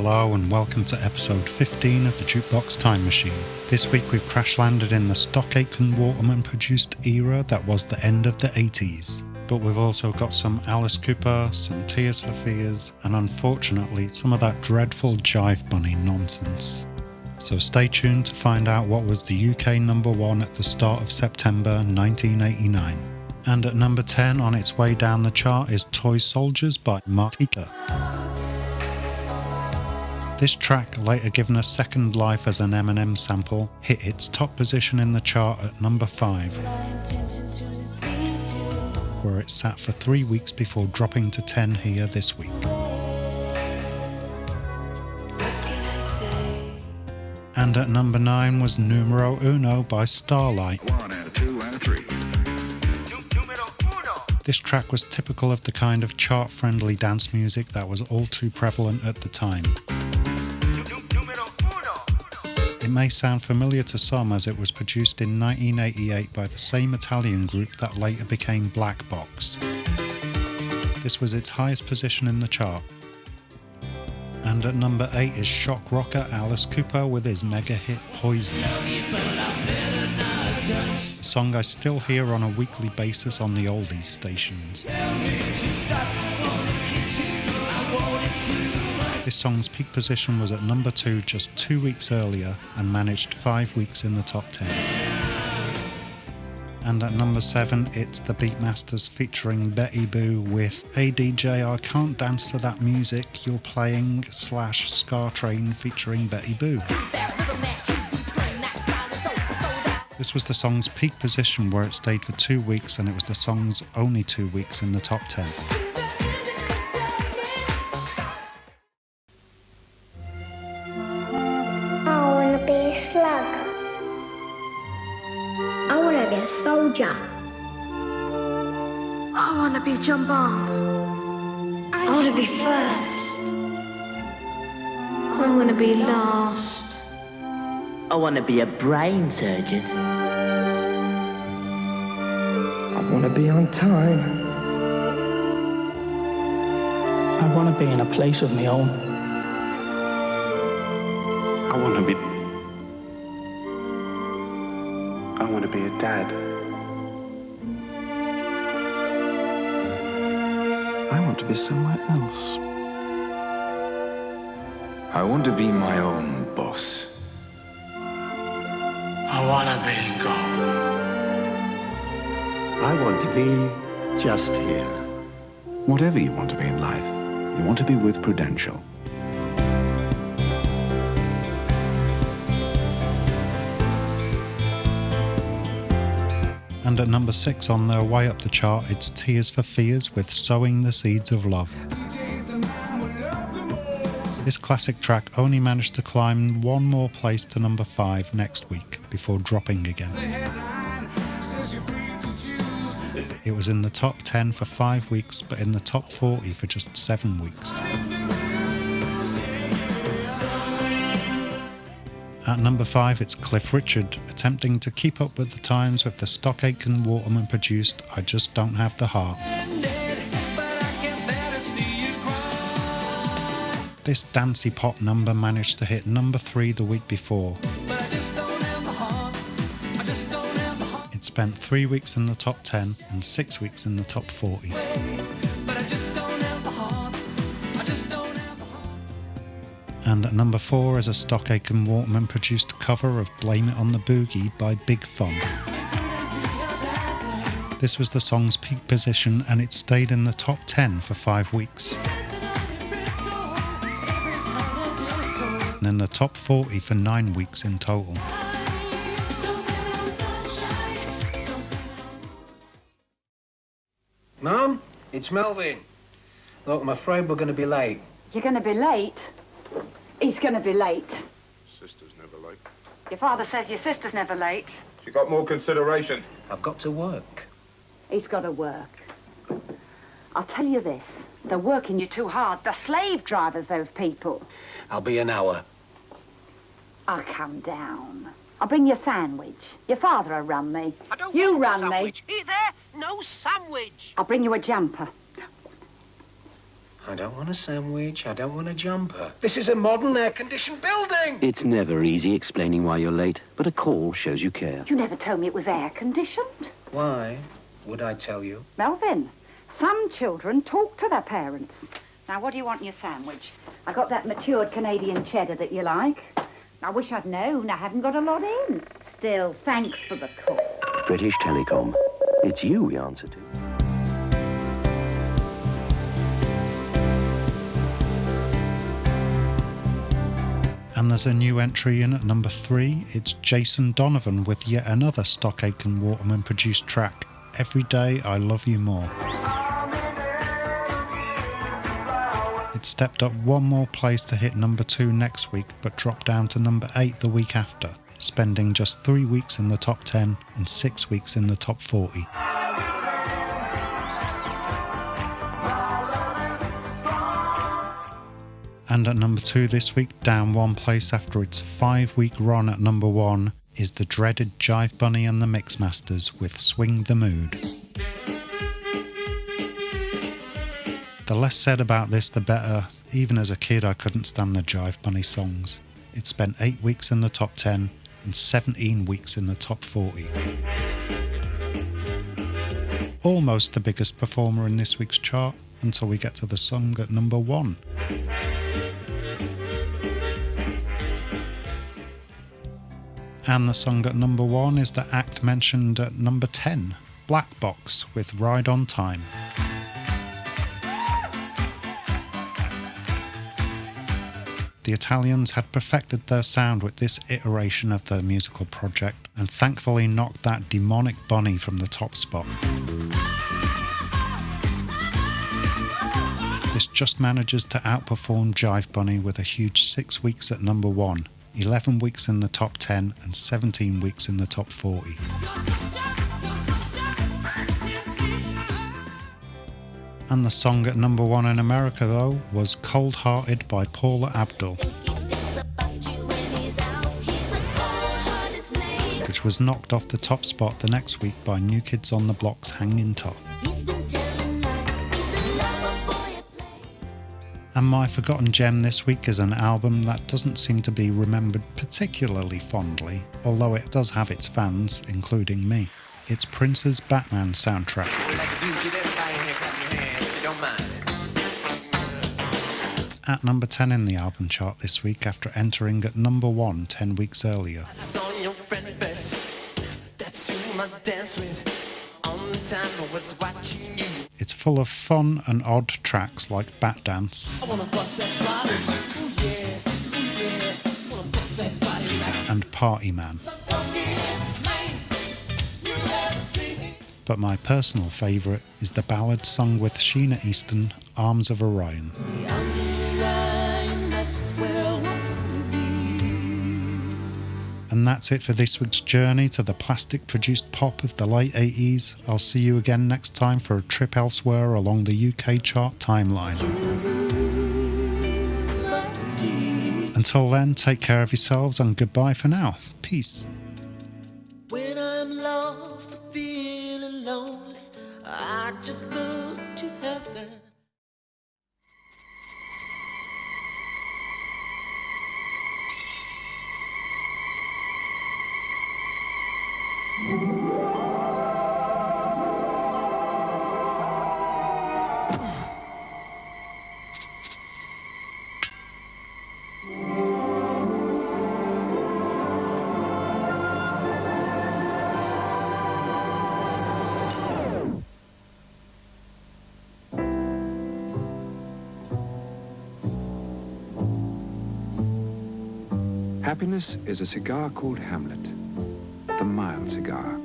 Hello and welcome to episode 15 of the Jukebox Time Machine. This week we've crash landed in the Stock Aitken Waterman produced era that was the end of the 80s. But we've also got some Alice Cooper, some Tears for Fears, and unfortunately some of that dreadful Jive Bunny nonsense. So stay tuned to find out what was the UK number one at the start of September 1989. And at number 10 on its way down the chart is Toy Soldiers by Martika. This track, later given a second life as an Eminem sample, hit its top position in the chart at number 5, where it sat for 3 weeks before dropping to 10 here this week. And at number 9 was Numero Uno by Starlight. 1 and a 2 and a 3. This track was typical of the kind of chart-friendly dance music that was all too prevalent at the time. It may sound familiar to some as it was produced in 1988 by the same Italian group that later became Black Box. This was its highest position in the chart. And at number 8 is shock rocker Alice Cooper with his mega hit Poison. A song I still hear on a weekly basis on the oldies stations. This song's peak position was at number 2 just 2 weeks earlier and managed 5 weeks in the top 10. And at number 7 it's the Beatmasters featuring Betty Boo with Hey DJ, I can't dance to that music you're playing / Scar Train featuring Betty Boo. This was the song's peak position where it stayed for 2 weeks and it was the song's only 2 weeks in the top 10. Soldier. I want to be John Barnes. I want to be first. I want to be last. I want to be a brain surgeon. I want to be on time. I want to be in a place of my own. I want to be a dad. I want to be somewhere else. I want to be my own boss. I want to be in gold. I want to be just here. Whatever you want to be in life, you want to be with Prudential. And at number 6 on their way up the chart, it's Tears for Fears with Sowing the Seeds of Love. This classic track only managed to climb one more place to number 5 next week before dropping again. It was in the top 10 for 5 weeks, but in the top 40 for just 7 weeks. At number 5 it's Cliff Richard, attempting to keep up with the times with the Stock Aitken Waterman produced I Just Don't Have the Heart. This dancey pop number managed to hit number 3 the week before. It spent 3 weeks in the top 10 and 6 weeks in the top 40. And at number 4 is a Stock Aitken Waterman produced cover of Blame It on the Boogie by Big Fun. This was the song's peak position and it stayed in the top 10 for 5 weeks. And in the top 40 for 9 weeks in total. Mum, it's Melvin. Look, I'm afraid we're going to be late. You're going to be late? He's going to be late. Sister's never late. Your father says your sister's never late. She got more consideration. I've got to work. He's got to work. I'll tell you this. They're working you too hard. They're slave drivers, those people. I'll be an hour. I'll come down. I'll bring you a sandwich. Your father will run me. I don't you want run a sandwich. me. Here, there, no sandwich. I'll bring you a jumper. I don't want a sandwich. I don't want a jumper. This is a modern air-conditioned building! It's never easy explaining why you're late, but a call shows you care. You never told me it was air-conditioned. Why would I tell you? Melvin, some children talk to their parents. Now, what do you want in your sandwich? I got that matured Canadian cheddar that you like. I wish I'd known. I haven't got a lot in. Still, thanks for the call. British Telecom. It's you we answer to. And there's a new entry in at number 3. It's Jason Donovan with yet another Stock Aitken Waterman produced track, Every Day I Love You More. It stepped up one more place to hit number 2 next week, but dropped down to number 8 the week after, spending just 3 weeks in the top 10 and 6 weeks in the top 40. And at number 2 this week, down 1 place after its 5-week run at number 1, is the dreaded Jive Bunny and the Mixmasters with Swing the Mood. The less said about this, the better. Even as a kid, I couldn't stand the Jive Bunny songs. It spent 8 weeks in the top 10 and 17 weeks in the top 40. Almost the biggest performer in this week's chart until we get to the song at number 1. And the song at number 1 is the act mentioned at number 10, Black Box with Ride on Time. The Italians had perfected their sound with this iteration of their musical project and thankfully knocked that demonic bunny from the top spot. This just manages to outperform Jive Bunny with a huge 6 weeks at number 1. 11 weeks in the top 10 and 17 weeks in the top 40. And the song at number 1 in America though was Cold Hearted by Paula Abdul, which was knocked off the top spot the next week by New Kids on the Block's Hanging Top. And my forgotten gem this week is an album that doesn't seem to be remembered particularly fondly, although it does have its fans, including me. It's Prince's Batman soundtrack. At number 10 in the album chart this week after entering at number 1 10 weeks earlier. It's full of fun and odd tracks like Bat Dance and Party Man. But my personal favourite is the ballad sung with Sheena Easton, Arms of Orion. And that's it for this week's journey to the plastic-produced pop of the late 80s. I'll see you again next time for a trip elsewhere along the UK chart timeline. Until then, take care of yourselves and goodbye for now. Peace. When I'm lost, feeling lonely, I just look to heaven. Happiness is a cigar called Hamlet, the mild cigar.